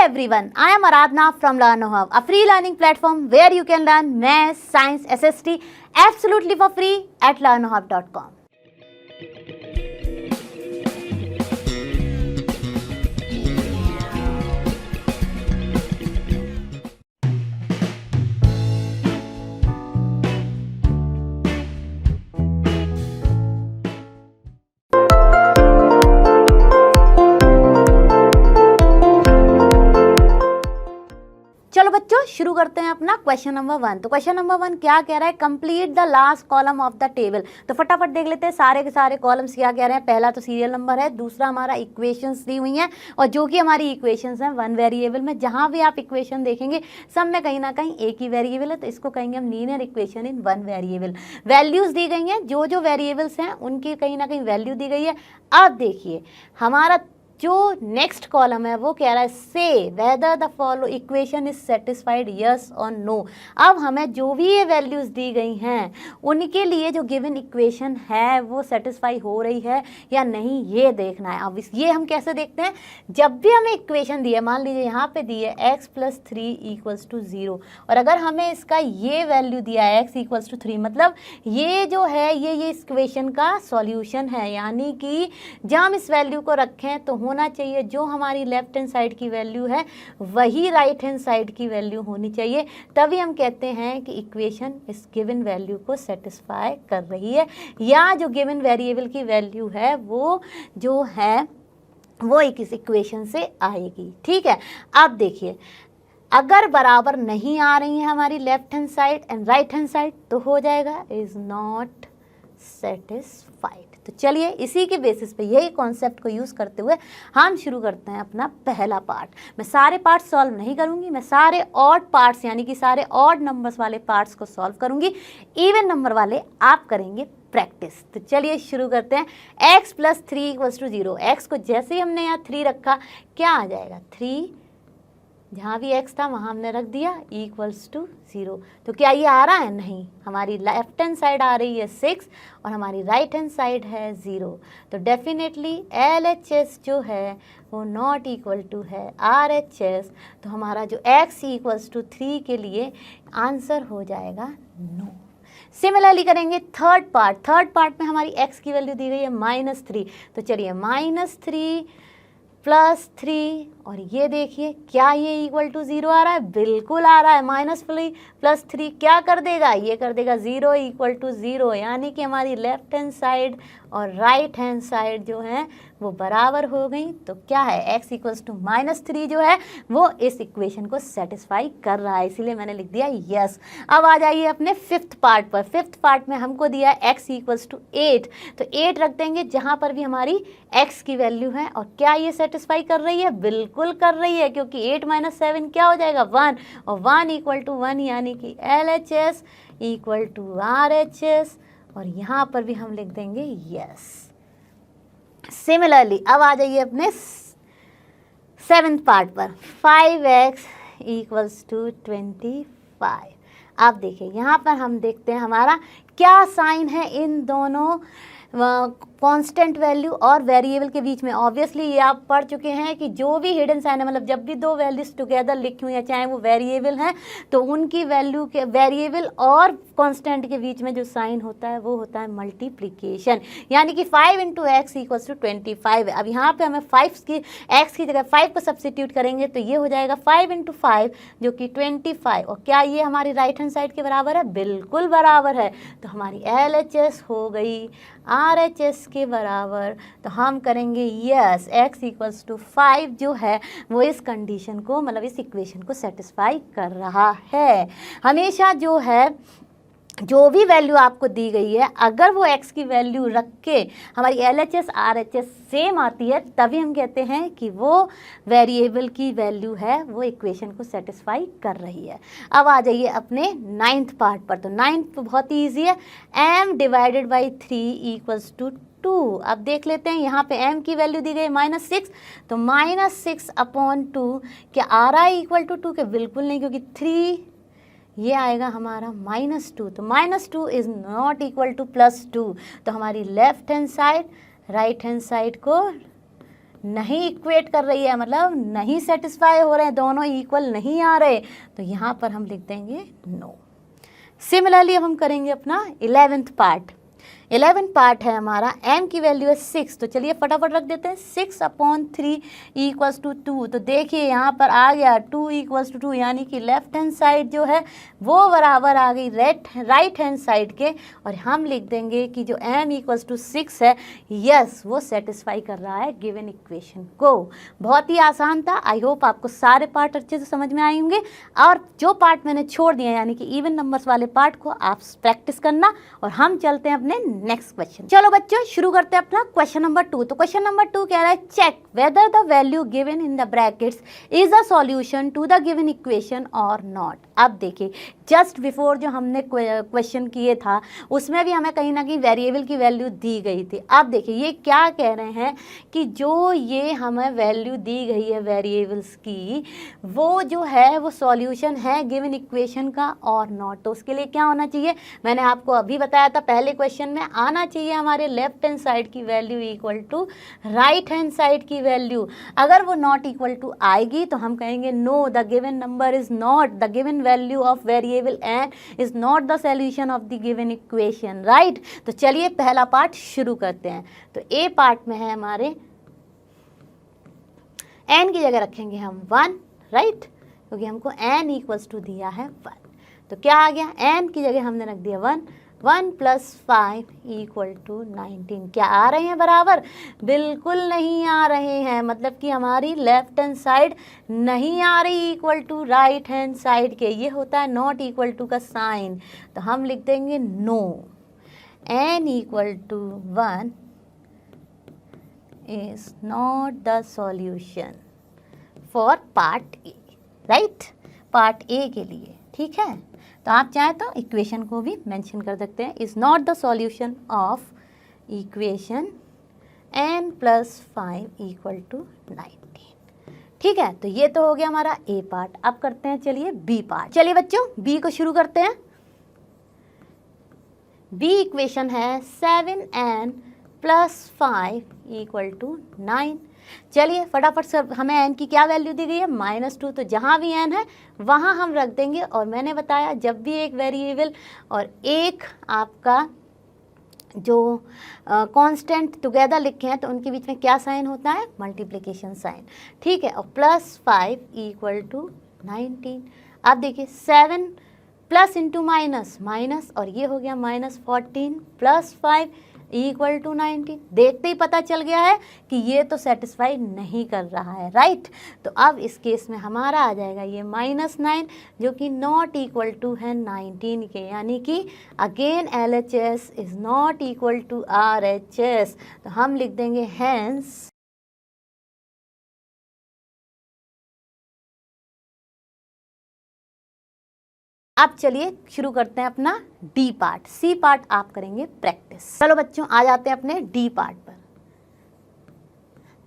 everyone, I am Aradhna from LearnoHub, a free learning platform where you can learn math, science, SST absolutely for free at learnohub.com. चलो बच्चों शुरू करते हैं अपना question number 1। तो question number 1 क्या कह रहा है, complete the last column of the table. तो फटाफट देख लेते हैं सारे के सारे कॉलम्स क्या कह रहे हैं। पहला तो सीरियल नंबर है, दूसरा हमारा इक्वेशंस दी हुई हैं और जो कि हमारी इक्वेशंस हैं वन वेरिएबल में। जहाँ भी आप इक्वेशन देखेंगे सब में कहीं ना कहीं एक ही वेरिएबल है, तो इसको कहेंगे हम linear equation in one variable. Values दी गई हैं, जो जो वेरिएबल्स हैं उनकी कहीं ना कहीं वैल्यू दी गई है। अब देखिए हमारा जो नेक्स्ट कॉलम है वो कह रहा है से whether the follow equation is satisfied yes और नो। अब हमें जो भी ये वैल्यूज़ दी गई हैं उनके लिए जो गिवन इक्वेशन है वो सेटिस्फाई हो रही है या नहीं, ये देखना है। अब ये हम कैसे देखते हैं, जब भी हमें इक्वेशन दी है, मान लीजिए यहाँ पे दी है x + 3 = 0 और अगर हमें इसका ये वैल्यू दिया है x = 3, मतलब ये जो है ये इस इक्वेशन का सॉल्यूशन है। यानी कि जब हम इस वैल्यू को रखें तो होना चाहिए जो हमारी लेफ्ट हैंड साइड की वैल्यू है वही राइट हैंड साइड की वैल्यू होनी चाहिए, तभी हम कहते हैं कि इक्वेशन इस गिवन वैल्यू को सेटिस्फाई कर रही है, या जो गिवन वेरिएबल की वैल्यू है वो जो है वो एक इस इक्वेशन से आएगी। ठीक है, अब देखिए अगर बराबर नहीं आ रही है हमारी left hand side and right hand side तो हो जाएगा इज नॉट सेटिस्फाइड। तो चलिए इसी के बेसिस पे यही कॉन्सेप्ट को यूज़ करते हुए हम शुरू करते हैं अपना पहला पार्ट। मैं सारे पार्ट सॉल्व नहीं करूंगी, मैं सारे ऑड पार्ट्स यानी कि सारे ऑड नंबर्स वाले पार्ट्स को सॉल्व करूंगी, इवन नंबर वाले आप करेंगे प्रैक्टिस। तो चलिए शुरू करते हैं। x + 3 = 0। x को जैसे ही हमने यहाँ 3 रखा क्या आ जाएगा, 3 जहाँ भी x था वहाँ हमने रख दिया = 0। तो क्या ये आ रहा है, नहीं, हमारी लेफ्ट हैंड साइड आ रही है 6 और हमारी राइट हैंड साइड है 0। तो डेफिनेटली LHS जो है वो नॉट इक्वल टू है RHS। तो हमारा जो x = 3 के लिए आंसर हो जाएगा नो। सिमिलरली करेंगे थर्ड पार्ट में हमारी x की वैल्यू दी गई है -3। तो चलिए -3 + 3 और ये देखिए क्या ये = 0 आ रहा है, बिल्कुल आ रहा है। -3 + 3 क्या कर देगा, ये कर देगा 0 = 0, यानी कि हमारी लेफ्ट हैंड साइड और राइट हैंड साइड जो है वो बराबर हो गई। तो क्या है, x = -3 जो है वो इस इक्वेशन को सेटिस्फाई कर रहा है, इसीलिए मैंने लिख दिया यस। अब आ जाइए अपने फिफ्थ पार्ट पर। फिफ्थ पार्ट में हमको दिया है x = 8, तो 8 रख देंगे जहाँ पर भी हमारी x की वैल्यू है। और क्या ये सेटिस्फाई कर रही है, बिल्कुल कर रही है, क्योंकि 8 - 7 क्या हो जाएगा 1 और 1 = 1, यानी कि LHS = RHS और यहाँ पर भी हम लिख देंगे यस। सिमिलरली अब आ जाइए अपने 7th पार्ट पर। 5x = 25। अब देखिए यहाँ पर हम देखते हैं हमारा क्या साइन है इन दोनों कांस्टेंट वैल्यू और वेरिएबल के बीच में। ऑब्वियसली ये आप पढ़ चुके हैं कि जो भी हिडन साइन है, मतलब जब भी दो वैल्यूज टुगेदर लिखी हुई है चाहे वो वेरिएबल हैं, तो उनकी वैल्यू के वेरिएबल और कांस्टेंट के बीच में जो साइन होता है वो होता है मल्टीप्लिकेशन। यानी कि 5 × x = 25 है। अब यहाँ पे हमें 5 की x की जगह 5 को सब्सिट्यूट करेंगे तो ये हो जाएगा 5 × 5 जो कि 25। और क्या ये हमारी राइट हैंड साइड के बराबर है, बिल्कुल बराबर है। तो हमारी LHS हो गई RHS के बराबर। तो हम करेंगे यस, x = 5 जो है वो इस कंडीशन को, मतलब इस इक्वेशन को सेटिस्फाई कर रहा है। हमेशा जो है जो भी वैल्यू आपको दी गई है अगर वो x की वैल्यू रख के हमारी LHS RHS सेम आती है तभी हम कहते हैं कि वो वेरिएबल की वैल्यू है वो इक्वेशन को सेटिस्फाई कर रही है। अब आ जाइए अपने 9th पार्ट पर। तो 9th बहुत ही ईजी है, m / 3 = 2। अब देख लेते हैं यहाँ पे m की वैल्यू दी गई -6, तो -6/2 क्या आ रहा है = 2 के, बिल्कुल नहीं, क्योंकि 3 ये आएगा हमारा -2। तो -2 इज़ नॉट इक्वल टू +2। तो हमारी left hand side right hand side को नहीं इक्वेट कर रही है, मतलब नहीं सेटिस्फाई हो रहे हैं, दोनों इक्वल नहीं आ रहे, तो यहाँ पर हम लिख देंगे नो। सिमिलरली अब हम करेंगे अपना 11th पार्ट। 11th पार्ट है हमारा, m की वैल्यू है 6, तो चलिए फटाफट रख देते हैं। 6/3 इक्वल्स टू 2, तो देखिए यहाँ पर आ गया 2 इक्वल्स टू 2, यानी कि लेफ्ट हैंड साइड जो है वो बराबर आ गई राइट हैंड साइड के, और हम लिख देंगे कि जो m इक्वल्स टू 6 है, यस वो सेटिस्फाई कर रहा है गिवन इक्वेशन को। बहुत ही आसान था। आई होप आपको सारे पार्ट अच्छे से समझ में आए होंगे, और जो पार्ट मैंने छोड़ दिया यानी कि इवन नंबर्स वाले पार्ट को आप प्रैक्टिस करना, और हम चलते हैं अपने नेक्स्ट क्वेश्चन। चलो बच्चों शुरू करते हैं अपना क्वेश्चन नंबर 2। तो क्वेश्चन नंबर 2 कह रहा है check whether the value given in the brackets is a solution to the given equation or not. अब देखिए जस्ट बिफोर जो हमने क्वेश्चन किए था उसमें भी हमें कहीं ना कहीं वेरिएबल की वैल्यू दी गई थी। अब देखिए ये क्या कह रहे हैं कि जो ये हमें वैल्यू दी गई है वेरिएबल्स की, वो जो है वो सॉल्यूशन है गिवन इक्वेशन का और नॉट। तो उसके लिए क्या होना चाहिए, मैंने आपको अभी बताया था पहले क्वेश्चन में, आना चाहिए हमारे लेफ्ट हैंड साइड की value equal to right hand side की वैल्यू। अगर वो नॉट इक्वल टू आएगी तो हम कहेंगे no the given number is not the given value of variable n is not the solution of the given equation, right. तो चलिए पहला पार्ट शुरू करते हैं। तो ए पार्ट में है हमारे एन की जगह रखेंगे हम 1, राइट, क्योंकि हमको एन इक्वल्स टू दिया है 1। तो क्या आ गया, एन की जगह हमने रख दिया 1, 1 + 5 इक्वल टू 19। क्या आ रहे हैं बराबर, बिल्कुल नहीं आ रहे हैं, मतलब कि हमारी लेफ्ट हैंड साइड नहीं आ रही equal to right hand side के। ये होता है नॉट इक्वल टू का साइन, तो हम लिख देंगे no n equal to 1 is not the solution for part A, right, part A के लिए, ठीक है। तो आप चाहें तो इक्वेशन को भी मेंशन कर सकते हैं, is not the solution of equation n + 5 equal to 19, ठीक है। तो ये तो हो गया हमारा ए पार्ट। अब करते हैं चलिए बी पार्ट। चलिए बच्चों बी को शुरू करते हैं। बी इक्वेशन है 7n + 5 इक्वल टू 9। चलिए फटाफट से, हमें n की क्या वैल्यू दी गई है -2, तो जहाँ भी n है वहाँ हम रख देंगे। और मैंने बताया जब भी एक वेरिएबल और एक आपका जो कांस्टेंट टुगेदर लिखे हैं तो उनके बीच में क्या साइन होता है, मल्टीप्लिकेशन साइन, ठीक है। और +5 इक्वल टू 19। अब देखिए 7 प्लस इंटू माइनस माइनस, और ये हो गया -14 + 5 इक्वल टू 19। देखते ही पता चल गया है कि ये तो सेटिस्फाई नहीं कर रहा है, राइट। तो अब इस केस में हमारा आ जाएगा ये -9 जो कि नॉट इक्वल टू है 19 के, यानी कि again LHS is not equal to RHS। तो हम लिख देंगे हैंस अब चलिए शुरू करते हैं अपना डी पार्ट। सी पार्ट आप करेंगे प्रैक्टिस। चलो बच्चों आ जाते हैं अपने डी पार्ट पर।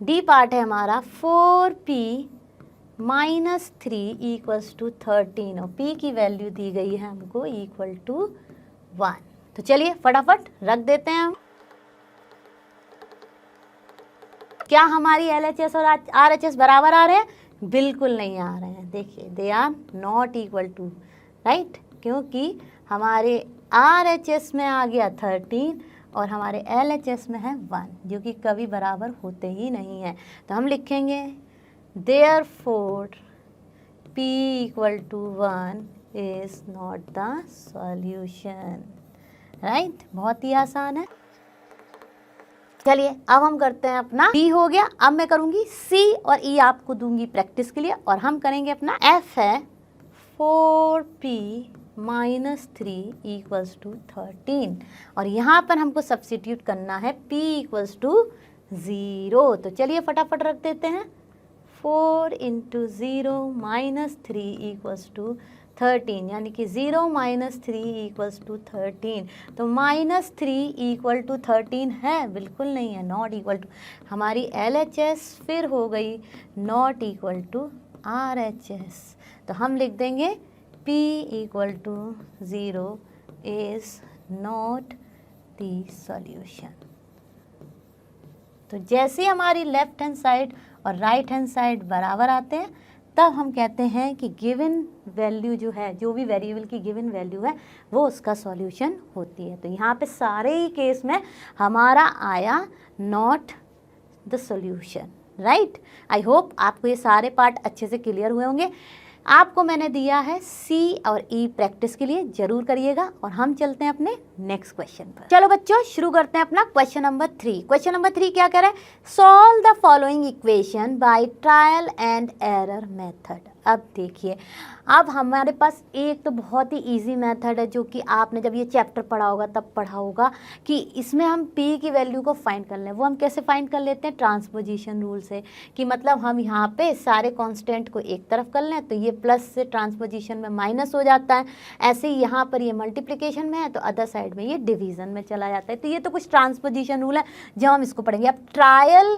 डी पार्ट है हमारा 4p - 3 इक्वल्स टू 13, और p की वैल्यू दी गई है हमको इक्वल टू 1। तो चलिए फटाफट रख देते हैं हम। क्या हमारी LHS और RHS बराबर आ रहे हैं, बिल्कुल नहीं आ रहे हैं। देखिए they are not equal to, right, क्योंकि हमारे RHS में आ गया 13 और हमारे LHS में है 1, जो कि कभी बराबर होते ही नहीं है। तो हम लिखेंगे therefore p equal to 1 is not the solution, right. बहुत ही आसान है। चलिए अब हम करते हैं अपना D हो गया। अब मैं करूँगी C और E आपको दूंगी प्रैक्टिस के लिए, और हम करेंगे अपना F है 4p - 3 इक्वल्स टू 13, और यहाँ पर हमको सब्स्टिट्यूट करना है p इक्वल्स टू 0। तो चलिए फटाफट रख देते हैं 4 × 0 - 3 इक्वल्स टू 13, यानी कि 0 - 3 इक्वल्स टू 13। तो -3 इक्वल टू 13 है, बिल्कुल नहीं है, नॉट इक्वल टू। हमारी LHS फिर हो गई नॉट इक्वल टू RHS। तो हम लिख देंगे p equal to 0 is not the solution. तो जैसे हमारी लेफ्ट हैंड साइड और राइट हैंड साइड बराबर आते हैं तब हम कहते हैं कि गिवन वैल्यू जो है, जो भी वेरिएबल की गिवन वैल्यू है वो उसका सॉल्यूशन होती है। तो यहाँ पे सारे ही केस में हमारा आया not the solution, right. I hope आपको ये सारे पार्ट अच्छे से क्लियर हुए होंगे। आपको मैंने दिया है सी और ई प्रैक्टिस के लिए, जरूर करिएगा। और हम चलते हैं अपने नेक्स्ट क्वेश्चन पर। चलो बच्चों शुरू करते हैं अपना क्वेश्चन नंबर 3। क्वेश्चन नंबर 3 क्या कह रहा है? Solve the following equation by trial and error method. अब देखिए, अब हमारे पास एक तो बहुत ही इजी मेथड है जो कि आपने जब ये चैप्टर पढ़ा होगा तब पढ़ा होगा कि इसमें हम पी की वैल्यू को फाइंड कर लें। वो हम कैसे फाइंड कर लेते हैं? ट्रांसपोजिशन रूल से, कि मतलब हम यहाँ पे सारे कांस्टेंट को एक तरफ कर लें तो ये प्लस से ट्रांसपोजिशन में माइनस हो जाता है। ऐसे ही यहाँ पर ये मल्टीप्लिकेशन में है तो अदर साइड में ये डिवीज़न में चला जाता है। तो ये तो कुछ ट्रांसपोजिशन रूल है जो हम इसको पढ़ेंगे। अब ट्रायल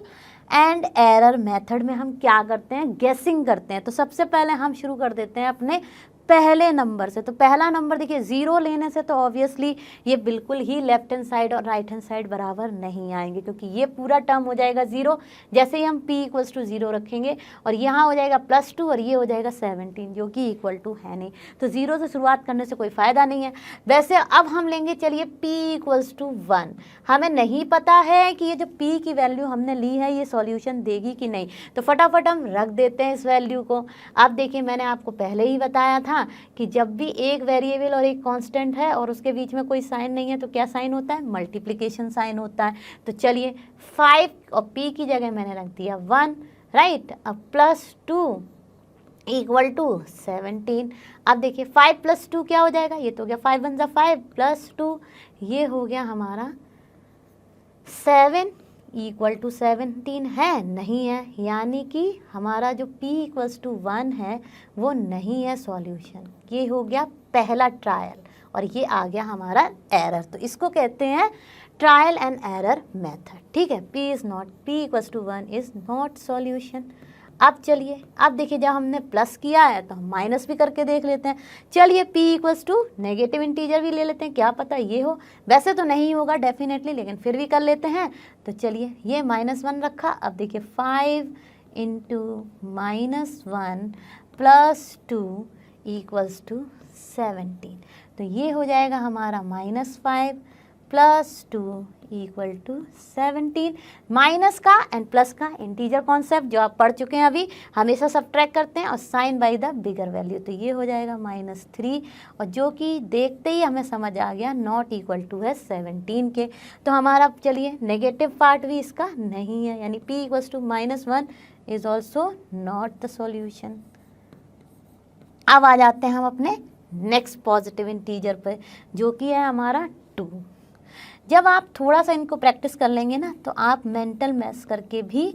एंड एरर मेथड में हम क्या करते हैं? गेसिंग करते हैं। तो सबसे पहले हम शुरू कर देते हैं अपने पहले नंबर से। तो पहला नंबर देखिए, 0 लेने से तो ऑब्वियसली ये बिल्कुल ही लेफ्ट हैंड साइड और राइट हैंड साइड बराबर नहीं आएंगे, क्योंकि ये पूरा टर्म हो जाएगा 0। जैसे ही हम p इक्वल्स टू 0 रखेंगे और यहाँ हो जाएगा +2 और ये हो जाएगा 17, जो कि इक्वल टू है नहीं। तो 0 से शुरुआत करने से कोई फ़ायदा नहीं है। वैसे अब हम लेंगे, चलिए p इक्वल्स टू 1। हमें नहीं पता है कि ये जो p की वैल्यू हमने ली है ये सॉल्यूशन देगी कि नहीं, तो फटाफट हम रख देते हैं इस वैल्यू को। अब देखिए, मैंने आपको पहले ही बताया था कि जब भी एक वेरिएबल और एक कांस्टेंट है और उसके बीच में कोई साइन नहीं है तो क्या साइन होता है? मल्टीप्लिकेशन साइन होता है। तो चलिए 5 और p की जगह मैंने रख दिया 1, राइट। अब +2 इक्वल टू 17। अब देखिए 5 + 2 क्या हो जाएगा? ये तो हो गया 5 × 1 = 5 +2 ये हो गया हमारा 7 इक्वल टू 17 है, नहीं है, यानी कि हमारा जो p इक्वल्स टू 1 है वो नहीं है सॉल्यूशन। ये हो गया पहला ट्रायल और ये आ गया हमारा एरर। तो इसको कहते हैं ट्रायल एंड एरर मेथड, ठीक है। p equals to 1 is not solution. अब चलिए, अब देखिए, जब हमने प्लस किया है तो हम माइनस भी करके देख लेते हैं। चलिए p equals to negative integer भी ले लेते हैं, क्या पता ये हो। वैसे तो नहीं होगा डेफिनेटली, लेकिन फिर भी कर लेते हैं। तो चलिए ये -1 रखा। अब देखिए 5 × -1 + 2 इक्वल्स टू 17। तो ये हो जाएगा हमारा -5 + 2 इक्वल टू 17। माइनस का एंड प्लस का इंटीजर कॉन्सेप्ट जो आप पढ़ चुके हैं अभी, हमेशा सब्ट्रैक्ट करते हैं और sign by the bigger value. तो ये हो जाएगा -3 और जो कि देखते ही हमें समझ आ गया नॉट इक्वल टू है 17 के। तो हमारा चलिए नेगेटिव पार्ट भी इसका नहीं है, यानी p equals to -1 is also not the solution. अब आ जाते हैं हम अपने नेक्स्ट पॉजिटिव इंटीजर पर, जो कि है हमारा 2। जब आप थोड़ा सा इनको प्रैक्टिस कर लेंगे ना तो आप मेंटल मैथ्स करके भी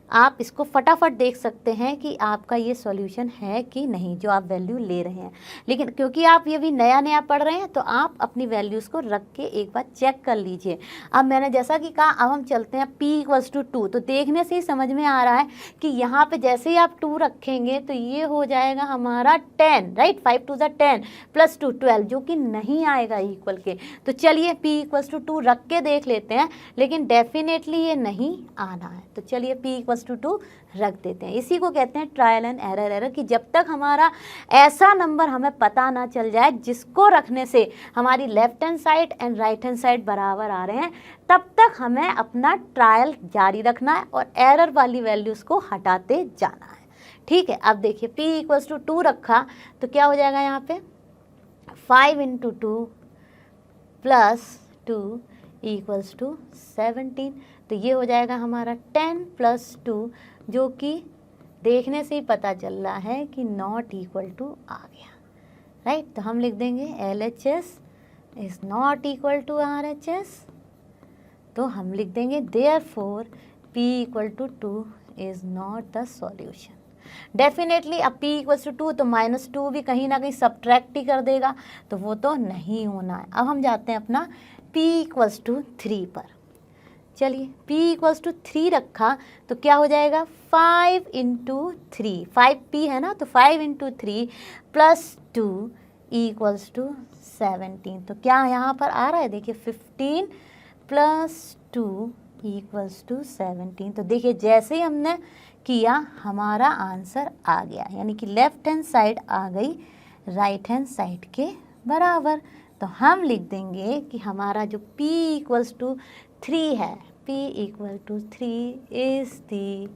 आप इसको फटाफट देख सकते हैं कि आपका ये सॉल्यूशन है कि नहीं जो आप वैल्यू ले रहे हैं। लेकिन क्योंकि आप ये भी नया नया पढ़ रहे हैं तो आप अपनी वैल्यूज़ को रख के एक बार चेक कर लीजिए। अब मैंने जैसा कि कहा, अब हम चलते हैं p इक्वल्स टू 2। तो देखने से ही समझ में आ रहा है कि यहाँ पे जैसे ही आप 2 रखेंगे तो ये हो जाएगा हमारा 10, राइट। 5 × 2 = 10 + 2 12, जो कि नहीं आएगा इक्वल के। तो चलिए p इक्वल्स टू 2 रख के देख लेते हैं, लेकिन डेफिनेटली ये नहीं आना है। तो चलिए p इक्वल्स टू 2 रख देते हैं। इसी को कहते हैं ट्रायल एंड एरर कि जब तक हमारा ऐसा नंबर हमें पता ना चल जाए जिसको रखने से हमारी left hand side and right hand side बराबर आ रहे हैं, तब तक हमें अपना ट्रायल जारी रखना है और एरर वाली वैल्यूज़ को हटाते जाना है, ठीक है। अब देखिए p इक्वल्स टू 2 रखा तो क्या हो जाएगा यहाँ पे 5 × 2 + 2 इक्वल्स टू 17। तो ये हो जाएगा हमारा 10 + 2, जो कि देखने से ही पता चल रहा है कि नॉट इक्वल टू आ गया, राइट। तो हम लिख देंगे LHS is not equal to RHS। तो हम लिख देंगे therefore p equal to 2 is not the solution. Definitely अब p इक्वल्स टू 2 तो -2 भी कहीं ना कहीं सब्ट्रैक्ट ही कर देगा, तो वो तो नहीं होना है। अब हम जाते हैं अपना p इक्वल्स टू 3 पर। चलिए p इक्वल्स टू 3 रखा तो क्या हो जाएगा 5 × 3, 5p है ना, तो 5 × 3 + 2 इक्वल्स टू 17। तो क्या यहाँ पर आ रहा है, देखिए 15 + 2 इक्वल्स टू 17। तो देखिए जैसे ही हमने किया हमारा आंसर आ गया, यानी कि लेफ्ट हैंड साइड आ गई राइट हैंड साइड के बराबर। तो हम लिख देंगे कि हमारा जो p इक्वल्स टू 3 है, p equal to 3 is the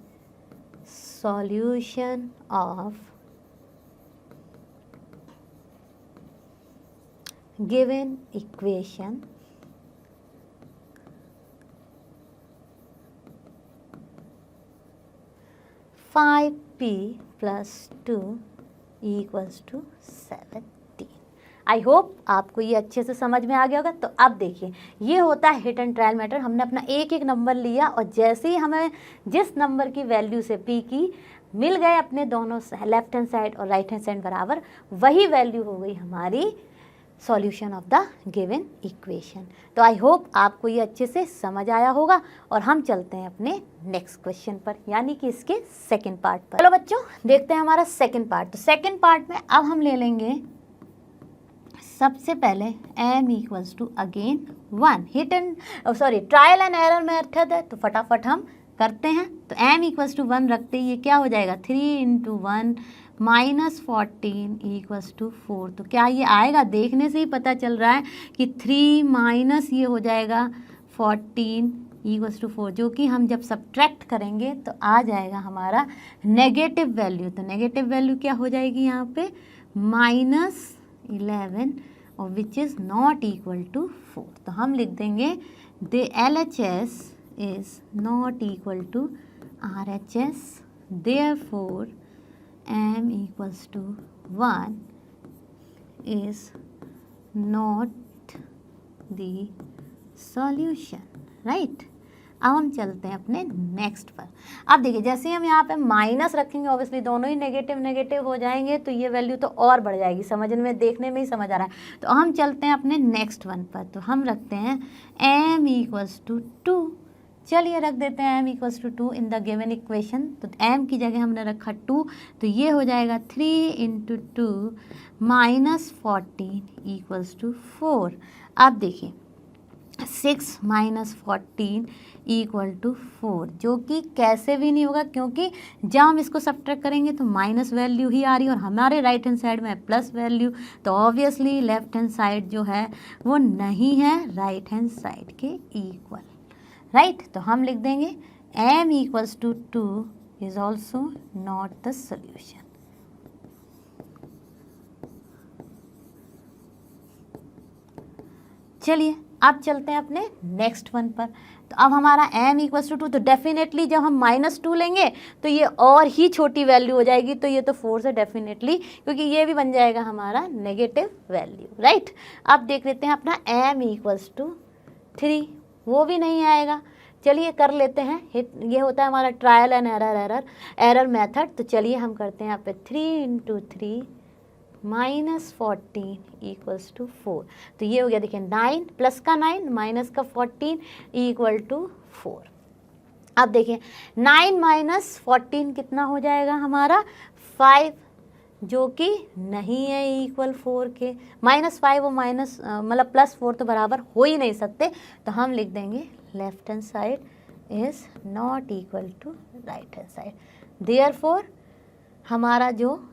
solution of given equation 5p plus 2 equals to 17। I hope आपको ये अच्छे से समझ में आ गया होगा। तो अब देखिए ये होता है हिट एंड ट्रायल मेथड। हमने अपना एक एक नंबर लिया और जैसे ही हमें जिस नंबर की वैल्यू से p की मिल गए अपने दोनों लेफ्ट हैंड साइड और राइट हैंड साइड बराबर, वही वैल्यू हो गई हमारी solution of the given equation. तो आई होप आपको ये अच्छे से समझ आया होगा और हम चलते हैं अपने नेक्स्ट क्वेश्चन पर, यानी कि इसके सेकंड पार्ट पर। चलो बच्चों देखते हैं हमारा सेकंड पार्ट। तो सेकंड पार्ट में अब हम ले लेंगे सबसे पहले m equals to again 1 hit and trial and error method है, तो फटाफट हम करते हैं। तो m इक्वल्स टू 1 रखते ही ये क्या हो जाएगा 3 इंटू 1 माइनस 14 इक्वल्स टू 4। तो क्या ये आएगा, देखने से ही पता चल रहा है कि 3 माइनस ये हो जाएगा 14 इक्वल्स टू 4, जो कि हम जब सब्ट्रैक्ट करेंगे तो आ जाएगा हमारा नेगेटिव वैल्यू। तो नेगेटिव वैल्यू क्या हो जाएगी यहाँ पे -11 और which is not equal to 4। तो हम लिख देंगे the LHS is not equal to RHS, therefore m equals to 1 is not the solution, right? अब हम चलते हैं अपने नेक्स्ट पर। अब देखिए जैसे ही हम यहाँ पे माइनस रखेंगे ऑब्वियसली दोनों ही नेगेटिव नेगेटिव हो जाएंगे, तो ये वैल्यू तो और बढ़ जाएगी, समझने में देखने में ही समझ आ रहा है। तो हम चलते हैं अपने नेक्स्ट वन पर। तो हम रखते हैं m इक्वल्स टू 2। चलिए रख देते हैं m equals to 2 in the given equation. तो m की जगह हमने रखा 2, तो ये हो जाएगा 3 इंटू 2 माइनस 14 इक्वल्स टू 4। अब देखिए 6 माइनस 14 इक्वल टू 4, जो कि कैसे भी नहीं होगा, क्योंकि जब हम इसको सब्ट्रैक्ट करेंगे तो माइनस वैल्यू ही आ रही है और हमारे राइट हैंड साइड में प्लस वैल्यू। तो ऑब्वियसली लेफ्ट हैंड साइड जो है वो नहीं है राइट हैंड साइड के इक्वल, राइट। तो हम लिख देंगे m equals to 2 is also not the solution. चलिए अब चलते हैं अपने नेक्स्ट वन पर। तो अब हमारा m इक्वल्स टू 2, तो डेफिनेटली जब हम -2 लेंगे तो ये और ही छोटी वैल्यू हो जाएगी, तो ये तो 4 से डेफिनेटली, क्योंकि ये भी बन जाएगा हमारा नेगेटिव वैल्यू, राइट। अब देख लेते हैं अपना m इक्वल्स टू 3, वो भी नहीं आएगा। चलिए कर लेते हैं, ये होता है हमारा ट्रायल एंड एरर मेथड। तो चलिए हम करते हैं यहाँ पे 3 इंटू 3 माइनस 14 इक्वल्स टू 4। तो ये हो गया, देखिए 9 प्लस का 9 माइनस का 14 इक्वल टू 4। अब देखिए 9 माइनस 14 कितना हो जाएगा हमारा 5, जो कि नहीं है इक्वल 4 के। -5 और माइनस मतलब +4 तो बराबर हो ही नहीं सकते, तो हम लिख देंगे left hand side is not equal to right hand side, therefore हमारा जो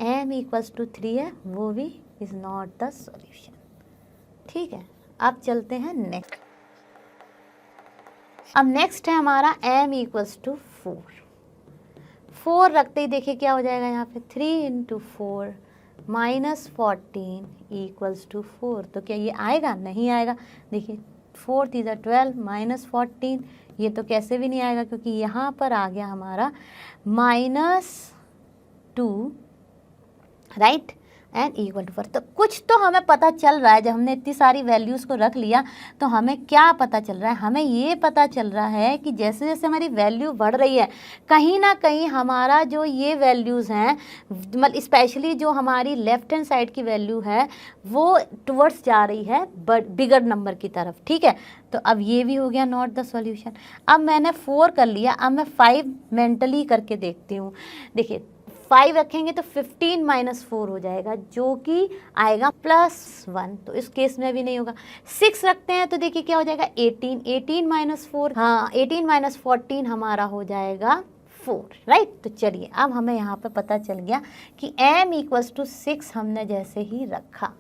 m इक्वल्स टू 3 है वो भी इज़ नॉट द सॉल्यूशन, ठीक है। अब चलते हैं नेक्स्ट। अब नेक्स्ट है हमारा m इक्वल्स टू 4 रखते ही देखिए क्या हो जाएगा यहाँ पे 3 इंटू 4 माइनस 14 इक्वल्स टू 4। तो क्या ये आएगा, नहीं आएगा। देखिए 4 × 12 माइनस 14, ये तो कैसे भी नहीं आएगा, क्योंकि यहाँ पर आ गया हमारा -2, राइट, एंड इक्वल टू 4। तो कुछ तो हमें पता चल रहा है, जब हमने इतनी सारी वैल्यूज़ को रख लिया तो हमें क्या पता चल रहा है, हमें ये पता चल रहा है कि जैसे जैसे हमारी वैल्यू बढ़ रही है, कहीं ना कहीं हमारा जो ये वैल्यूज़ हैं, मतलब स्पेशली जो हमारी लेफ्ट हैंड साइड की वैल्यू है वो टुवर्ड्स जा रही है बिगर नंबर की तरफ, ठीक है। तो अब ये भी हो गया नॉट द सॉल्यूशन। अब मैंने 4 कर लिया, अब मैं 5 मेंटली करके देखती हूँ। देखिए 5 रखेंगे तो 15 माइनस 4 हो जाएगा, जो कि आएगा +1, तो इस केस में भी नहीं होगा। 6 रखते हैं तो देखिए क्या हो जाएगा 18, 18 माइनस 4, हाँ 18 माइनस 14 हमारा हो जाएगा 4, राइट। तो चलिए अब हमें यहाँ पे पता चल गया कि m इक्वल्स टू 6 हमने जैसे ही रखा,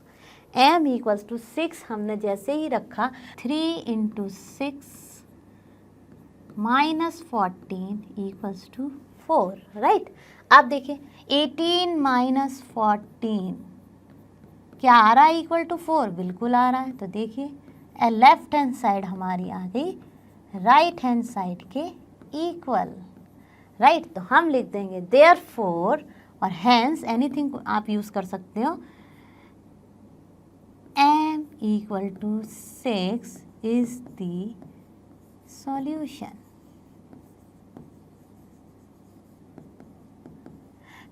m इक्वल्स टू 6 हमने जैसे ही रखा, 3 into 6 minus 14 equals to 4, right. अब देखिए 18 माइनस 14 क्या आ रहा है इक्वल टू 4, बिल्कुल आ रहा है। तो देखिए लेफ्ट हैंड साइड हमारी आ गई राइट हैंड साइड के इक्वल, राइट। तो हम लिख देंगे देयरफॉर और हैंस, एनीथिंग को आप यूज कर सकते हो, m equal to 6 is the solution.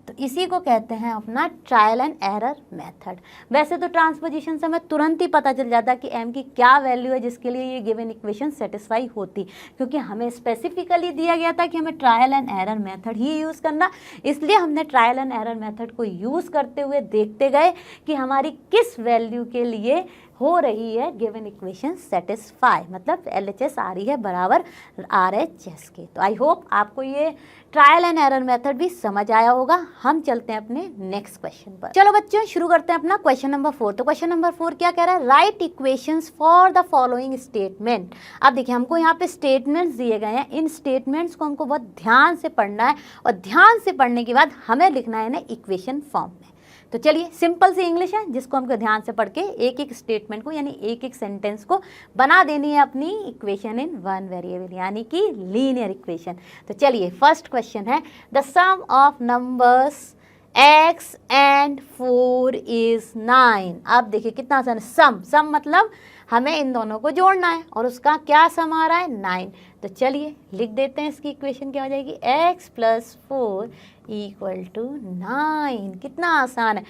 तो इसी को कहते हैं अपना ट्रायल एंड एरर मेथड। वैसे तो ट्रांसपोजिशन से हमें तुरंत ही पता चल जाता कि m की क्या वैल्यू है जिसके लिए ये गिवन इक्वेशन सेटिस्फाई होती, क्योंकि हमें स्पेसिफिकली दिया गया था कि हमें trial and error method he use करना, इसलिए हमने ट्रायल एंड एरर मेथड को यूज़ करते हुए देखते गए कि हमारी किस वैल्यू के लिए हो रही है गिवन इक्वेशन सेटिस्फाई, मतलब LHS आ रही है बराबर RHS के। तो आई होप आपको ये ट्रायल एंड एरर मेथड भी समझ आया होगा। हम चलते हैं अपने नेक्स्ट क्वेश्चन पर। चलो बच्चों शुरू करते हैं अपना क्वेश्चन नंबर 4। तो क्वेश्चन नंबर 4 क्या कह रहा है, right equations for the following statement. अब देखिए हमको यहाँ पे स्टेटमेंट्स दिए गए हैं, इन स्टेटमेंट्स को हमको बहुत ध्यान से पढ़ना है और ध्यान से पढ़ने के बाद हमें लिखना है ना इक्वेशन फॉर्म में। तो चलिए सिंपल सी इंग्लिश है जिसको हमको ध्यान से पढ़ के एक एक स्टेटमेंट को यानी एक एक सेंटेंस को बना देनी है अपनी इक्वेशन इन वन वेरिएबल यानी कि लीनियर इक्वेशन। तो चलिए फर्स्ट क्वेश्चन है, the sum of numbers x and 4 is 9। अब देखिए कितना आसान है, सम मतलब हमें इन दोनों को जोड़ना है और उसका क्या सम आ रहा है 9। तो चलिए लिख देते हैं, इसकी इक्वेशन क्या हो जाएगी, x प्लस 4 इक्वल टू 9। कितना आसान है,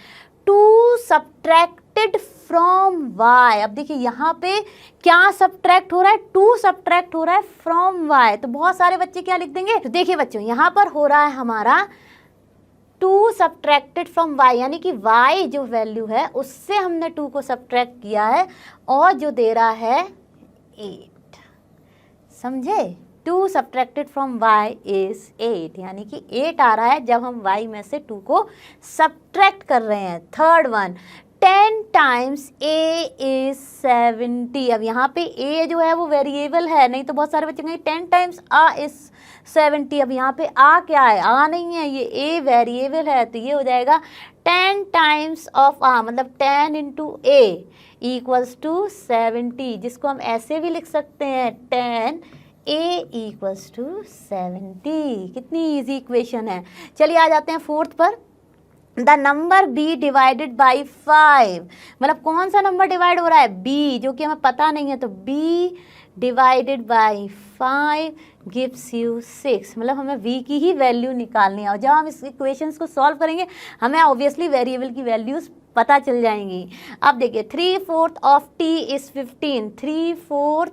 2 सब्ट्रैक्टेड फ्रॉम y। अब देखिए यहाँ पे क्या सब्ट्रैक्ट हो रहा है, 2 सब्ट्रैक्ट हो रहा है फ्रॉम y। तो बहुत सारे बच्चे क्या लिख देंगे, तो देखिए बच्चों यहाँ पर हो रहा है हमारा 2 सब्ट्रैक्टेड फ्रॉम y, यानी कि y जो वैल्यू है उससे हमने 2 को सब्ट्रैक्ट किया है और जो दे रहा है 8, समझे। 2 सब्ट्रैक्टेड फ्रॉम y इज 8, यानी कि 8 आ रहा है जब हम y में से 2 को सब्ट्रैक्ट कर रहे हैं। Third one, 10 times a is 70। अब यहाँ पे a जो है वो वेरिएबल है, नहीं तो बहुत सारे बच्चे कहेंगे 10 टाइम्स a इज 70। अब यहाँ पे a क्या है, a नहीं है, ये a वेरिएबल है, तो ये हो जाएगा 10 टाइम्स ऑफ a, मतलब 10 इंटू a इक्वल्स टू 70, जिसको हम ऐसे भी लिख सकते हैं 10 a इक्वल्स टू 70। कितनी इजी इक्वेशन है। चलिए आ जाते हैं फोर्थ पर, the number b divided by 5। मतलब कौन सा नंबर डिवाइड हो रहा है, b, जो कि हमें पता नहीं है, तो b divided by 5 gives you 6। मतलब हमें v की ही वैल्यू निकालनी है और जब हम इस इक्वेशंस को सॉल्व करेंगे हमें ऑब्वियसली वेरिएबल की वैल्यूज पता चल जाएंगी। अब देखिए 3/4 of t is 15, 3/4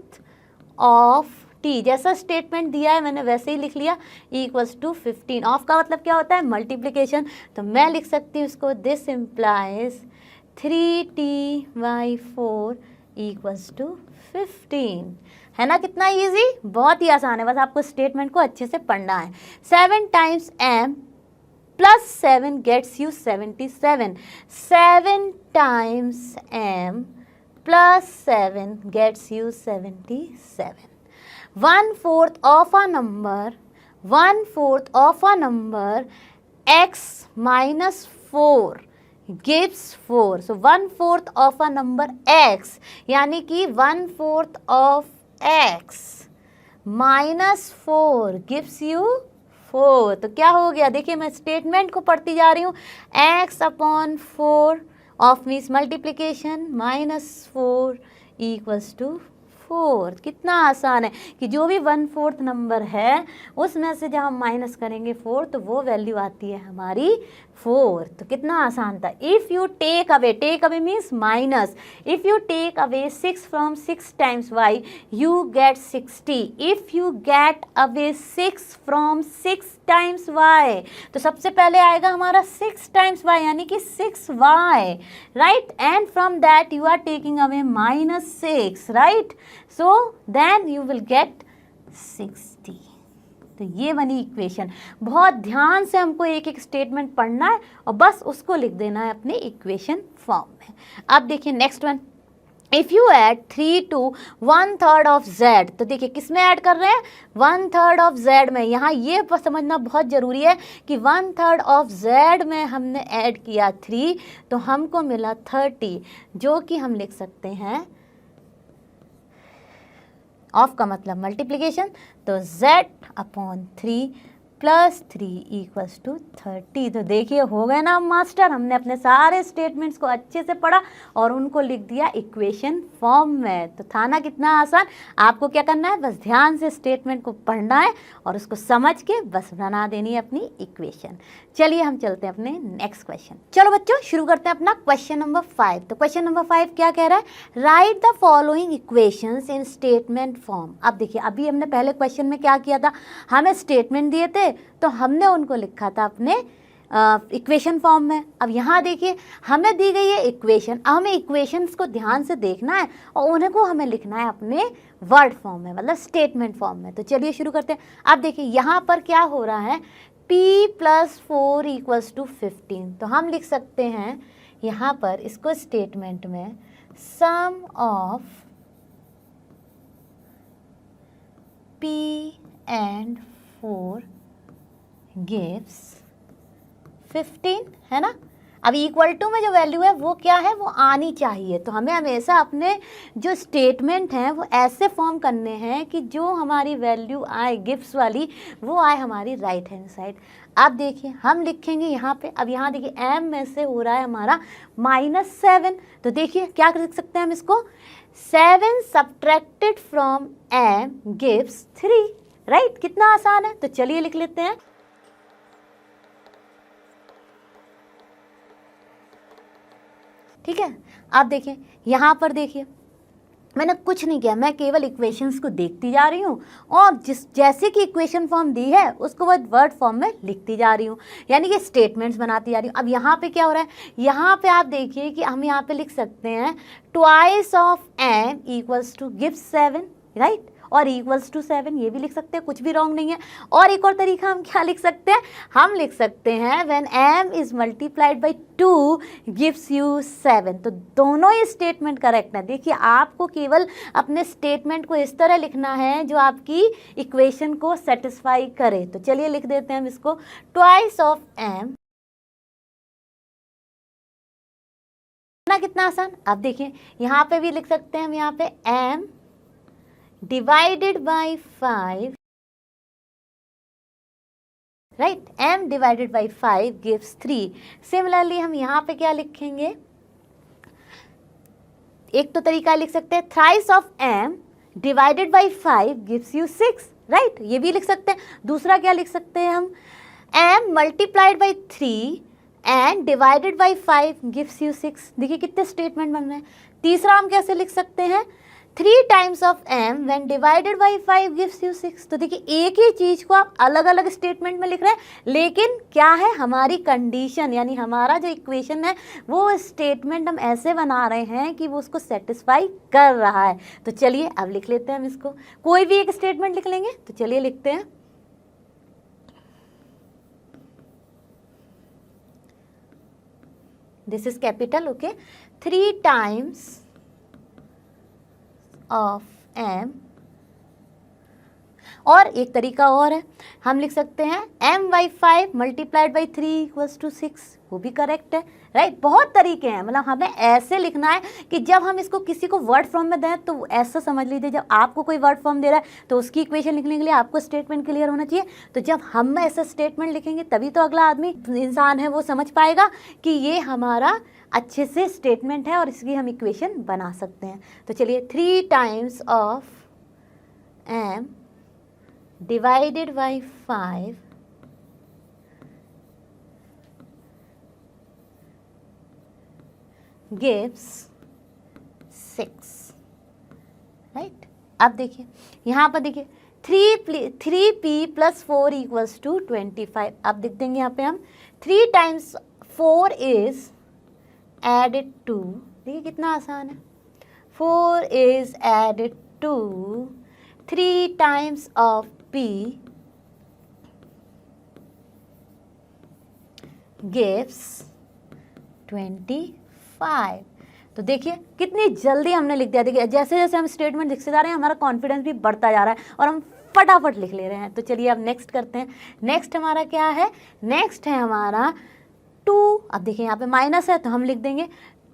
of t जैसा स्टेटमेंट दिया है मैंने वैसे ही लिख लिया, इक्वल्स टू 15। ऑफ का मतलब क्या होता है, मल्टीप्लिकेशन। तो मैं लिख सकती हूँ इसको, this implies 3t/4 equals to 15। है ना कितना इजी, बहुत ही आसान है, बस आपको स्टेटमेंट को अच्छे से पढ़ना है। 7 times m plus 7 gets you 77। 7 times m plus 7 gets you 77। 1/4 of a number, 1/4 of a number x minus 4 gives 4. So 1/4 of a number x, यानी कि 1/4 of x minus 4 gives you 4। तो क्या हो गया, देखिए मैं स्टेटमेंट को पढ़ती जा रही हूँ, x upon 4 of means multiplication minus 4 equals to 4। कितना आसान है कि जो भी 1/4 नंबर है उसमें से जब हम माइनस करेंगे 4 तो वो वैल्यू आती है हमारी 4। तो कितना आसान था। If you take away means minus, if you take away 6 from 6 times y you get 60। If you get away 6 from 6 times y, तो सबसे पहले आएगा हमारा 6 टाइम्स वाई यानी कि 6y, right, and from that you are taking away -6, right, so then you will get 60। तो ये बनी इक्वेशन। बहुत ध्यान से हमको एक एक स्टेटमेंट पढ़ना है और बस उसको लिख देना है अपने इक्वेशन फॉर्म में। अब देखिए next one, if you add 3 to 1/3 of z, तो देखिए किस में ऐड कर रहे हैं, 1/3 ऑफ z में। यहाँ ये समझना बहुत ज़रूरी है कि 1/3 ऑफ z में हमने ऐड किया 3, तो हमको मिला 30, जो कि हम लिख सकते हैं, ऑफ का मतलब मल्टीप्लिकेशन, तो z/3 + 3 = 30। तो देखिए हो गए ना मास्टर, हमने अपने सारे स्टेटमेंट्स को अच्छे से पढ़ा और उनको लिख दिया इक्वेशन फॉर्म में। तो था ना कितना आसान। आपको क्या करना है, बस ध्यान से स्टेटमेंट को पढ़ना है और उसको समझ के बस बना देनी है अपनी इक्वेशन। चलिए हम चलते हैं अपने नेक्स्ट क्वेश्चन। चलो बच्चों शुरू करते हैं अपना क्वेश्चन नंबर 5। तो क्वेश्चन नंबर 5 क्या कह रहा है, right the following equations in statement form. अब देखिए अभी हमने पहले क्वेश्चन में क्या किया था, हमें स्टेटमेंट दिए थे तो हमने उनको लिखा था अपने इक्वेशन फॉर्म में। अब यहाँ देखिए हमें दी गई है इक्वेशन, अब हमें इक्वेशंस को ध्यान से देखना है और उन्हें को हमें लिखना है अपने वर्ड फॉर्म में, मतलब स्टेटमेंट फॉर्म में। तो चलिए शुरू करते हैं। अब देखिए यहाँ पर क्या हो रहा है, p + 4 = 15। तो हम लिख सकते हैं यहाँ पर इसको स्टेटमेंट में, सम ऑफ p and 4 gives 15, है ना। अब इक्वल टू में जो वैल्यू है वो क्या है, वो आनी चाहिए। तो हमें हमेशा अपने जो स्टेटमेंट हैं वो ऐसे फॉर्म करने हैं कि जो हमारी वैल्यू आए गिफ्ट्स वाली, वो आए हमारी राइट हैंड साइड। अब देखिए हम लिखेंगे यहाँ पे, अब यहाँ देखिए m में से हो रहा है हमारा -7, तो देखिए क्या लिख सकते हैं हम इसको, 7 subtracted from m gives 3, right. कितना आसान है। तो चलिए लिख लेते हैं, ठीक है। अब देखिए यहाँ पर देखिए मैंने कुछ नहीं किया, मैं केवल इक्वेशंस को देखती जा रही हूँ और जैसे कि इक्वेशन फॉर्म दी है उसको वर्ड फॉर्म में लिखती जा रही हूँ, यानी कि स्टेटमेंट्स बनाती जा रही हूँ। अब यहाँ पे क्या हो रहा है, यहाँ पे आप देखिए कि हम यहाँ पे लिख सकते हैं twice of m = gives 7, right, और =7, ये भी लिख सकते हैं, कुछ भी रॉन्ग नहीं है। और एक और तरीका हम क्या लिख सकते हैं, हम लिख सकते हैं when m is multiplied by 2 gives you 7। तो दोनों ही स्टेटमेंट करेक्ट है। देखिए आपको केवल अपने स्टेटमेंट को इस तरह लिखना है जो आपकी इक्वेशन को सेटिस्फाई करे। तो चलिए लिख देते हैं हम इसको, ट्वाइस ऑफ m, कितना आसान। अब देखिए यहाँ पे भी लिख सकते हैं हम, यहाँ पे m divided by 5, right, m divided by 5 gives 3। Similarly हम यहाँ पे क्या लिखेंगे, एक तो तरीका लिख सकते हैं thrice of m divided by 5 gives you 6, right, ये भी लिख सकते हैं। दूसरा क्या लिख सकते हैं हम, m multiplied by 3 and divided by 5 gives you 6। देखिए कितने स्टेटमेंट बन रहे हैं। तीसरा हम कैसे लिख सकते हैं, 3 times of m when divided by 5 gives you 6। तो देखिए एक ही चीज़ को आप अलग अलग स्टेटमेंट में लिख रहे हैं, लेकिन क्या है हमारी कंडीशन, यानी हमारा जो इक्वेशन है वो स्टेटमेंट हम ऐसे बना रहे हैं कि वो उसको सेटिस्फाई कर रहा है। तो चलिए अब लिख लेते हैं हम इसको, कोई भी एक स्टेटमेंट लिख लेंगे। तो चलिए लिखते हैं, this is capital, okay, 3 times of m। और एक तरीका और है, हम लिख सकते हैं m/5 multiplied by 3 = 6, वो भी करेक्ट है, राइट। बहुत तरीके हैं, मतलब हमें ऐसे लिखना है कि जब हम इसको किसी को वर्ड फॉर्म में दें तो ऐसा समझ लीजिए, जब आपको कोई वर्ड फॉर्म दे रहा है तो उसकी इक्वेशन लिखने के लिए आपको स्टेटमेंट क्लियर होना चाहिए। तो जब हम ऐसा स्टेटमेंट लिखेंगे तभी तो अगला आदमी इंसान है वो समझ पाएगा कि ये हमारा अच्छे से स्टेटमेंट है और इसकी हम इक्वेशन बना सकते हैं। तो चलिए 3 times of m divided by 5 gives 6, right. अब देखिए यहाँ पर देखिए 3p + 4 = 25। अब लिख देंगे यहाँ पे हम 3 × 4 is added to, देखिए कितना आसान है, 4 is added to 3 times of p gives 25। तो देखिए कितनी जल्दी हमने लिख दिया। देखिए जैसे जैसे हम स्टेटमेंट लिखते जा रहे हैं हमारा कॉन्फिडेंस भी बढ़ता जा रहा है और हम फटाफट लिख ले रहे हैं। तो चलिए अब नेक्स्ट करते हैं। नेक्स्ट हमारा क्या है, नेक्स्ट है हमारा 2। अब देखिए यहाँ पे माइनस है तो हम लिख देंगे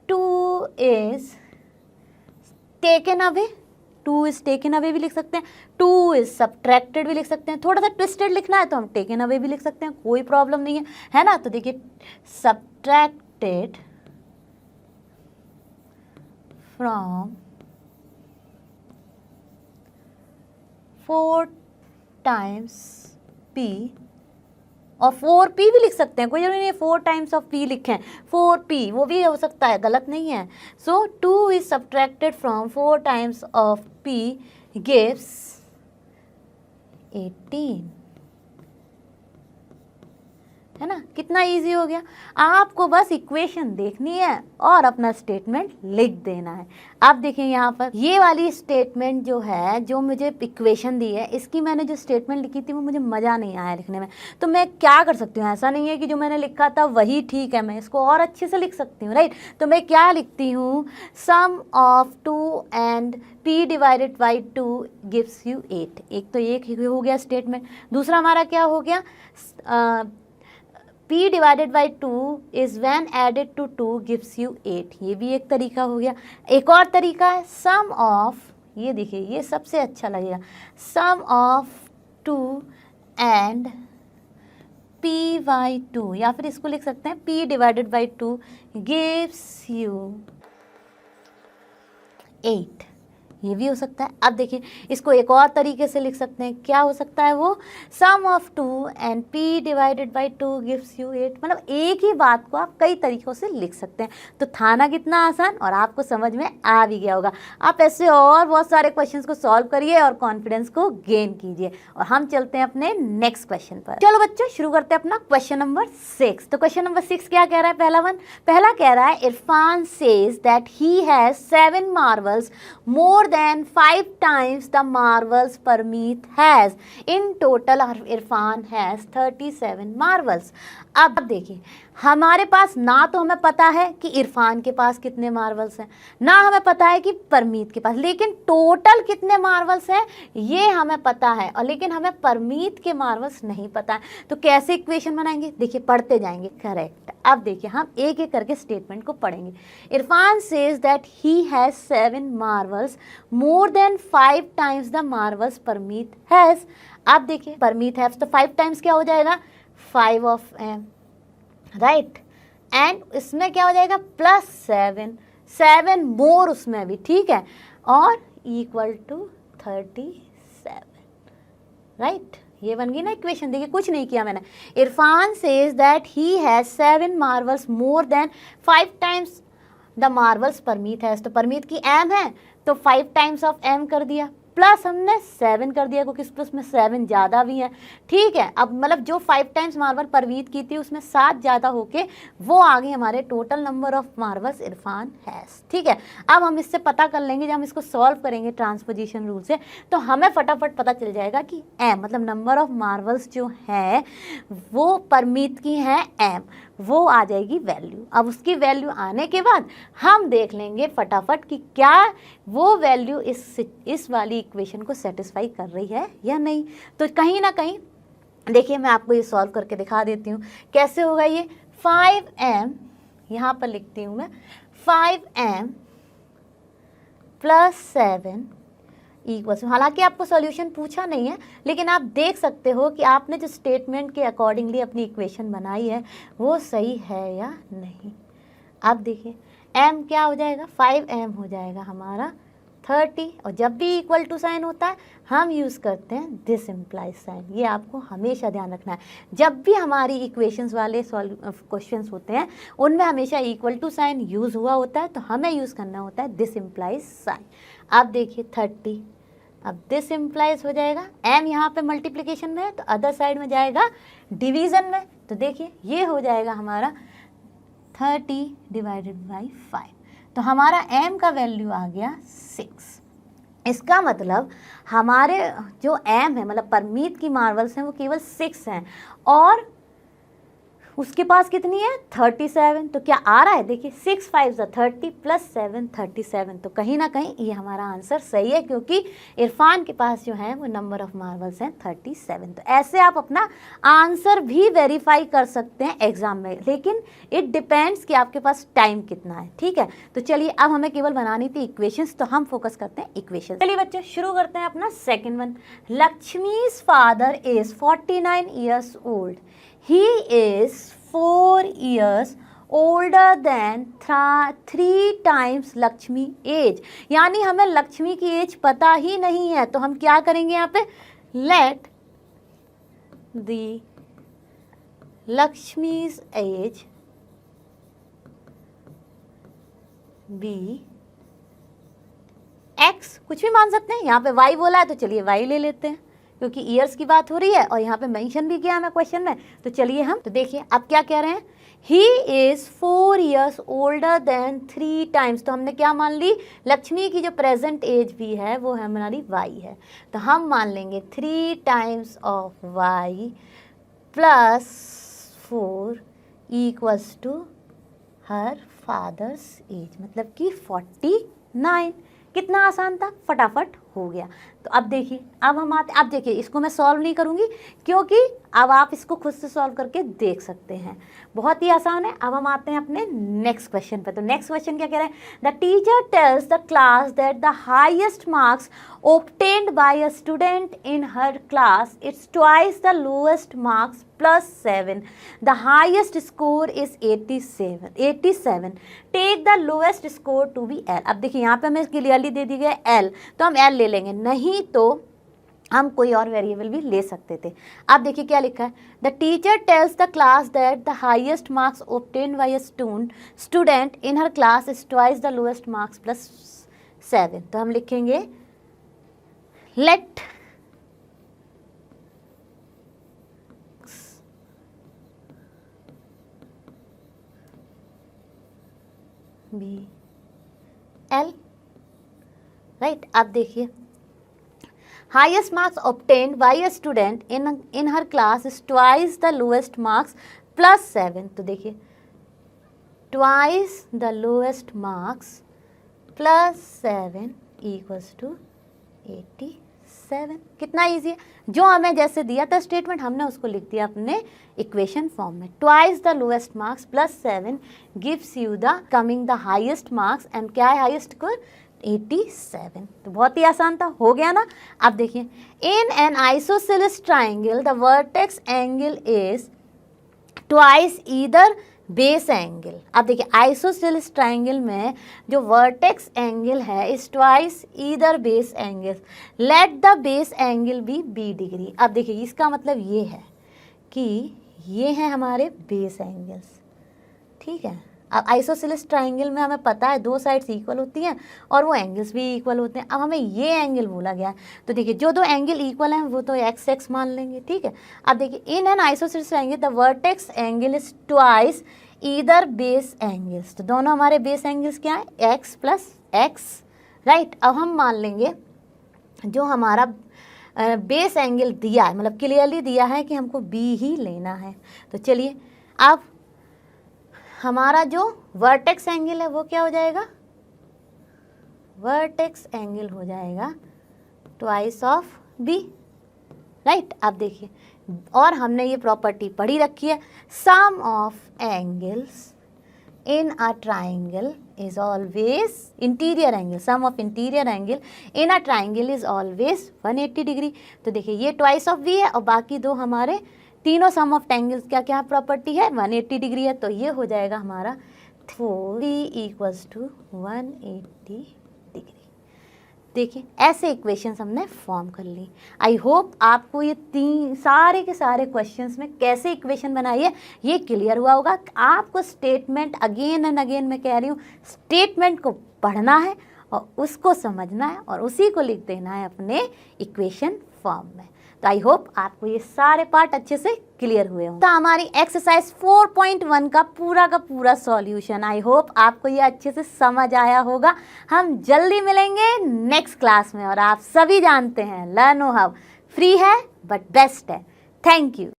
2 is taken away, 2 is taken away भी लिख सकते हैं, 2 is subtracted भी लिख सकते हैं। थोड़ा सा ट्विस्टेड लिखना है तो हम taken away भी लिख सकते हैं, कोई प्रॉब्लम नहीं है ना। तो देखिए subtracted from 4 times p, और 4p भी लिख सकते हैं, कोई जरूरी नहीं है 4 times of p लिखें, 4p वो भी हो सकता है, गलत नहीं है। सो 2 is subtracted from 4 times of p gives 18, है ना। कितना इजी हो गया। आपको बस इक्वेशन देखनी है और अपना स्टेटमेंट लिख देना है। अब देखिए यहाँ पर ये वाली स्टेटमेंट जो है, जो मुझे इक्वेशन दी है, इसकी मैंने जो स्टेटमेंट लिखी थी वो मुझे मज़ा नहीं आया लिखने में। तो मैं क्या कर सकती हूँ, ऐसा नहीं है कि जो मैंने लिखा था वही ठीक है, मैं इसको और अच्छे से लिख सकती हूँ, राइट। तो मैं क्या लिखती हूँ, सम of 2 and p divided by 2 gives you 8। एक तो एक हो गया स्टेटमेंट। दूसरा हमारा क्या हो गया, p divided by 2 is when added to 2 gives you 8। ये भी एक तरीका हो गया। एक और तरीका है sum of, ये देखिए ये सबसे अच्छा लगेगा, sum of 2 and p by 2, या फिर इसको लिख सकते हैं p divided by 2 gives you 8। ये भी हो सकता है। अब देखिए इसको एक और तरीके से लिख सकते हैं, क्या हो सकता है वो, सम of 2 and p divided by 2 gives you 8। मतलब एक ही बात को आप कई तरीक़ों से लिख सकते हैं। तो था ना कितना आसान, और आपको समझ में आ भी गया होगा। आप ऐसे और बहुत सारे क्वेश्चंस को सॉल्व करिए और कॉन्फिडेंस को गेन कीजिए। और हम चलते हैं अपने नेक्स्ट क्वेश्चन पर। चलो बच्चों शुरू करते हैं अपना क्वेश्चन नंबर 6। तो क्वेश्चन नंबर 6 क्या कह रहा है, पहला कह रहा है Irfan says that he has 7 Marvels more than 5 times the marvels Parmeet has. In total Irfan has 37 marvels। अब देखिए हमारे पास ना तो हमें पता है कि इरफान के पास कितने मार्वल्स हैं, ना हमें पता है कि परमीत के पास, लेकिन टोटल कितने मार्वल्स हैं ये हमें पता है, और लेकिन हमें परमीत के मार्वल्स नहीं पता है। तो कैसे इक्वेशन बनाएंगे, देखिए पढ़ते जाएंगे। करेक्ट। अब देखिए हम एक एक करके स्टेटमेंट को पढ़ेंगे। Irfan says that he has 7 Marvels more than 5 times the Marvels Parmeet has. अब देखिए परमीत हैज तो 5 टाइम्स क्या हो जाएगा, 5 ऑफ एम, राइट। एंड इसमें क्या हो जाएगा +7, 7 मोर उसमें भी, ठीक है, और इक्वल टू 37, राइट। ये बन गई ना इक्वेशन। देखिए कुछ नहीं किया मैंने। Irfan says that he has 7 Marvels more than 5 times the Marvels Parmeet has. तो परमीत की एम है तो 5 टाइम्स ऑफ एम कर दिया, प्लस हमने 7 कर दिया क्योंकि उसमें 7 ज़्यादा भी है, ठीक है। अब मतलब जो 5 टाइम्स मार्वल परमीत की थी उसमें 7 ज़्यादा होके वो आ गई हमारे total number of Marvels Irfan has, ठीक है। अब हम इससे पता कर लेंगे, जब हम इसको सॉल्व करेंगे ट्रांसपोजिशन रूल से, तो हमें फटाफट पता चल जाएगा कि एम मतलब नंबर ऑफ मार्वल्स जो है वो परमीत की है एम, वो आ जाएगी वैल्यू। अब उसकी वैल्यू आने के बाद हम देख लेंगे फटाफट कि क्या वो वैल्यू इस वाली इक्वेशन को सेटिस्फाई कर रही है या नहीं। तो कहीं ना कहीं देखिए मैं आपको ये सॉल्व करके दिखा देती हूँ कैसे होगा ये। 5m यहाँ पर लिखती हूँ मैं, 5m + 7 इक्वल्स, हालांकि आपको सॉल्यूशन पूछा नहीं है, लेकिन आप देख सकते हो कि आपने जो स्टेटमेंट के अकॉर्डिंगली अपनी इक्वेशन बनाई है वो सही है या नहीं। अब देखिए m क्या हो जाएगा, 5m हो जाएगा हमारा 30, और जब भी इक्वल टू साइन होता है हम यूज़ करते हैं दिस इम्प्लाइज साइन। ये आपको हमेशा ध्यान रखना है, जब भी हमारी इक्वेशंस वाले क्वेश्चंस होते हैं उनमें हमेशा इक्वल टू साइन यूज़ हुआ होता है, तो हमें यूज़ करना होता है दिस इम्प्लाइज साइन। अब देखिए 30, अब दिस इम्प्लाइज हो जाएगा, m यहाँ पे मल्टीप्लिकेशन में है तो अदर साइड में जाएगा डिवीज़न में, तो देखिए ये हो जाएगा हमारा 30 डिवाइडेड बाई 5, तो हमारा m का वैल्यू आ गया 6। इसका मतलब हमारे जो m है, मतलब परमीत की मार्वल्स हैं वो केवल 6 हैं, और उसके पास कितनी है 37, तो क्या आ रहा है देखिए 6 5 30 प्लस 7 37, तो कहीं ना कहीं ये हमारा आंसर सही है, क्योंकि इरफान के पास जो है वो नंबर ऑफ मार्वल्स हैं 37। तो ऐसे आप अपना आंसर भी वेरीफाई कर सकते हैं एग्जाम में, लेकिन इट डिपेंड्स कि आपके पास टाइम कितना है, ठीक है। तो चलिए अब हमें केवल बनानी थी इक्वेशंस, तो हम फोकस करते हैं इक्वेशन। चलिए बच्चों शुरू करते हैं अपना second one. Lakshmi's father is 49 years old, he is 4 years older than 3 times Lakshmi age, यानी हमें लक्ष्मी की एज पता ही नहीं है, तो हम क्या करेंगे यहाँ पे, let the Lakshmi's age be x, कुछ भी मान सकते हैं, यहाँ पे y बोला है तो चलिए y ले लेते हैं, क्योंकि ईयर्स की बात हो रही है और यहाँ पे मेंशन भी किया हमें क्वेश्चन में, तो चलिए हम, तो देखिए अब क्या कह रहे हैं, he is 4 years older than 3 times, तो हमने क्या मान ली, लक्ष्मी की जो प्रेजेंट एज भी है वो हमारी y है, तो हम मान लेंगे 3 times of y plus 4 equals to her father's age, मतलब कि 49। कितना आसान था, फटाफट हो गया। तो अब देखिए, अब हम आते, अब देखिए इसको मैं सॉल्व नहीं करूँगी क्योंकि अब आप इसको खुद से सॉल्व करके देख सकते हैं, बहुत ही आसान है। अब हम आते हैं अपने नेक्स्ट क्वेश्चन पे। तो नेक्स्ट क्वेश्चन क्या कह रहा है, the teacher tells the class that the highest marks obtained by a student in her class it's twice the lowest marks plus 7, the highest score is 87, take the lowest score to be L। अब देखिए यहाँ पे हमें clearly दे दी गई L, तो हम L ले लेंगे, नहीं तो हम कोई और वेरिएबल भी ले सकते थे। अब देखिए क्या लिखा है, the teacher tells the class that the highest marks obtained by a student in her class is twice the lowest marks plus 7, तो हम लिखेंगे let be L, राइट। अब देखिए highest marks obtained by a student in her class is twice the lowest marks plus 7, तो देखिए twice the lowest marks plus 7 equals to 87। कितना easy है, जो हमें जैसे दिया था स्टेटमेंट हमने उसको लिख दिया अपने इक्वेशन फॉर्म में, twice the lowest marks plus 7 gives you the coming the highest marks, and क्या है हाईएस्ट स्कोर 87। तो बहुत ही आसान था, हो गया ना। अब देखिए in an isosceles triangle the vertex angle is twice either base angle. अब देखिए आइसोसेलेस ट्राइंगल में जो वर्टेक्स एंगल है is twice either base angle, let the base angle be b degree. अब देखिए इसका मतलब ये है कि ये हैं हमारे बेस एंगल्स, ठीक है। अब आइसोसेलेस ट्राइंगल में हमें पता है दो साइड्स इक्वल होती हैं और वो एंगल्स भी इक्वल होते हैं। अब हमें ये एंगल बोला गया है, तो देखिए जो दो एंगल इक्वल हैं वो तो एक्स एक्स मान लेंगे, ठीक है। अब देखिए in an isosceles triangle the vertex angle is twice either base angles, तो दोनों हमारे बेस एंगल्स क्या है एक्स प्लस एक्स, राइट। अब हम मान लेंगे जो हमारा बेस एंगल दिया है, मतलब क्लियरली दिया है कि हमको बी ही लेना है। तो चलिए अब हमारा जो वर्टेक्स एंगल है वो क्या हो जाएगा, वर्टेक्स एंगल हो जाएगा ट्वाइस ऑफ बी, राइट। अब देखिए और हमने ये प्रॉपर्टी पढ़ी रखी है, sum of angles in a triangle is always interior angle, sum of interior angle in a triangle is always 180 degree. तो देखिए ये ट्वाइस ऑफ बी है और बाकी दो हमारे तीनों सम ऑफ एंगल्स क्या क्या प्रॉपर्टी है 180 डिग्री है, तो ये हो जाएगा हमारा 4 इक्वल्स टू 180 डिग्री। देखिए ऐसे इक्वेशंस हमने फॉर्म कर ली। आई होप आपको ये सारे के सारे क्वेश्चंस में कैसे इक्वेशन बनाई है ये क्लियर हुआ होगा। आपको स्टेटमेंट अगेन एंड अगेन मैं कह रही हूँ, स्टेटमेंट को पढ़ना है और उसको समझना है और उसी को लिख देना है अपने इक्वेशन फॉर्म में। तो आई होप आपको ये सारे पार्ट अच्छे से क्लियर हुए होंगे। तो हमारी एक्सरसाइज 4.1 का पूरा सॉल्यूशन, आई होप आपको ये अच्छे से समझ आया होगा। हम जल्दी मिलेंगे नेक्स्ट क्लास में और आप सभी जानते हैं लर्नो हब फ्री है बट बेस्ट है। Thank you.